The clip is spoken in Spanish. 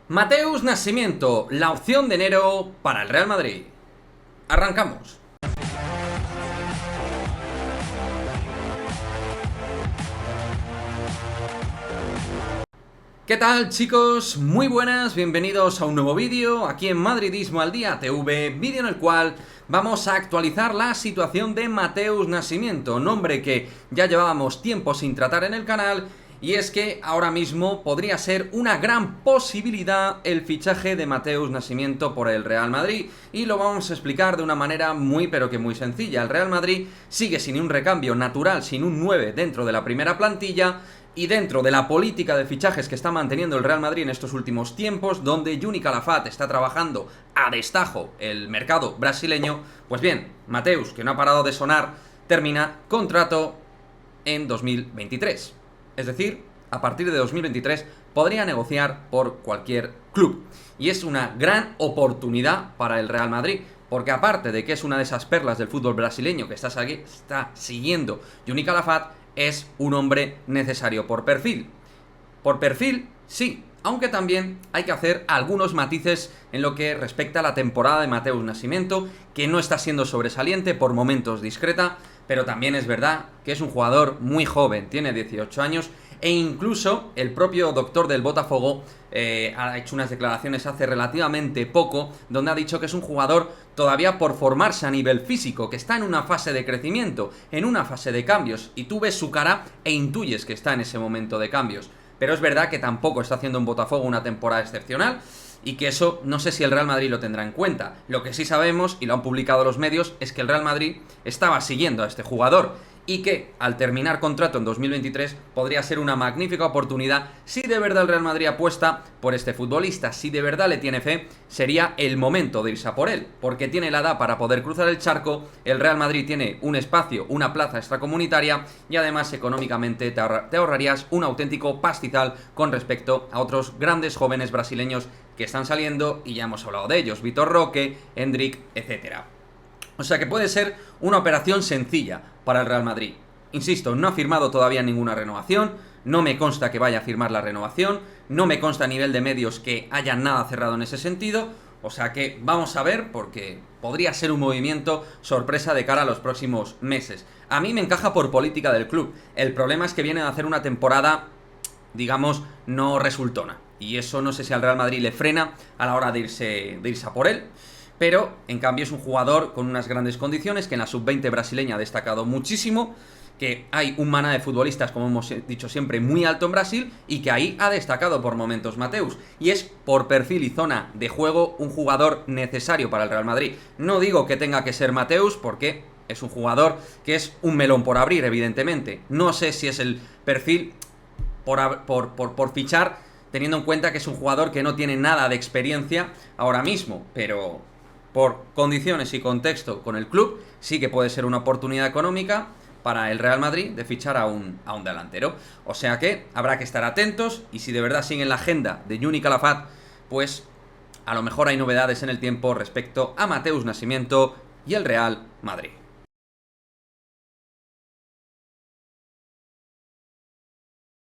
Mateus Nascimento, la opción de enero para el Real Madrid. Arrancamos. ¿Qué tal, chicos? Muy buenas, bienvenidos a un nuevo vídeo aquí en Madridismo al Día TV, vídeo en el cual vamos a actualizar la situación de Mateus Nascimento, nombre que ya llevábamos tiempo sin tratar en el canal. Y es que ahora mismo podría ser una gran posibilidad el fichaje de Mateus Nascimento por el Real Madrid. Y lo vamos a explicar de una manera muy pero que muy sencilla. El Real Madrid sigue sin un recambio natural, sin un 9 dentro de la primera plantilla. Y dentro de la política de fichajes que está manteniendo el Real Madrid en estos últimos tiempos, donde Juni Calafat está trabajando a destajo el mercado brasileño, pues bien, Mateus, que no ha parado de sonar, termina contrato en 2023. Es decir, a partir de 2023 podría negociar por cualquier club. Y es una gran oportunidad para el Real Madrid, porque aparte de que es una de esas perlas del fútbol brasileño que está siguiendo Juni Calafat, es un hombre necesario por perfil. Por perfil, sí, aunque también hay que hacer algunos matices en lo que respecta a la temporada de Mateus Nascimento, que no está siendo sobresaliente, por momentos discreta, pero también es verdad que es un jugador muy joven, tiene 18 años, e incluso el propio doctor del Botafogo ha hecho unas declaraciones hace relativamente poco, donde ha dicho que es un jugador todavía por formarse a nivel físico, que está en una fase de crecimiento, en una fase de cambios, y tú ves su cara e intuyes que está en ese momento de cambios. Pero es verdad que tampoco está haciendo un Botafogo una temporada excepcional, y que eso no sé si el Real Madrid lo tendrá en cuenta. Lo que sí sabemos, y lo han publicado los medios, es que el Real Madrid estaba siguiendo a este jugador y que al terminar contrato en 2023 podría ser una magnífica oportunidad. Si de verdad el Real Madrid apuesta por este futbolista, si de verdad le tiene fe, sería el momento de irse a por él, porque tiene la edad para poder cruzar el charco. El Real Madrid tiene un espacio, una plaza extracomunitaria, y además económicamente te ahorrarías un auténtico pastizal con respecto a otros grandes jóvenes brasileños que están saliendo, y ya hemos hablado de ellos: Vitor Roque, Endrick, etcétera. O sea que puede ser una operación sencilla para el Real Madrid. Insisto, no ha firmado todavía ninguna renovación, no me consta que vaya a firmar la renovación, no me consta a nivel de medios que haya nada cerrado en ese sentido, o sea que vamos a ver, porque podría ser un movimiento sorpresa de cara a los próximos meses. A mí me encaja por política del club, el problema es que viene a hacer una temporada, digamos, no resultona, y eso no sé si al Real Madrid le frena a la hora de irse a por él. Pero, en cambio, es un jugador con unas grandes condiciones, que en la sub-20 brasileña ha destacado muchísimo, que hay un maná de futbolistas, como hemos dicho siempre, muy alto en Brasil, y que ahí ha destacado por momentos Mateus. Y es, por perfil y zona de juego, un jugador necesario para el Real Madrid. No digo que tenga que ser Mateus, porque es un jugador que es un melón por abrir, evidentemente. No sé si es el perfil por fichar, teniendo en cuenta que es un jugador que no tiene nada de experiencia ahora mismo, pero por condiciones y contexto con el club, sí que puede ser una oportunidad económica para el Real Madrid de fichar a un delantero. O sea que habrá que estar atentos, y si de verdad siguen la agenda de Juni Calafat, pues a lo mejor hay novedades en el tiempo respecto a Mateus Nascimento y el Real Madrid.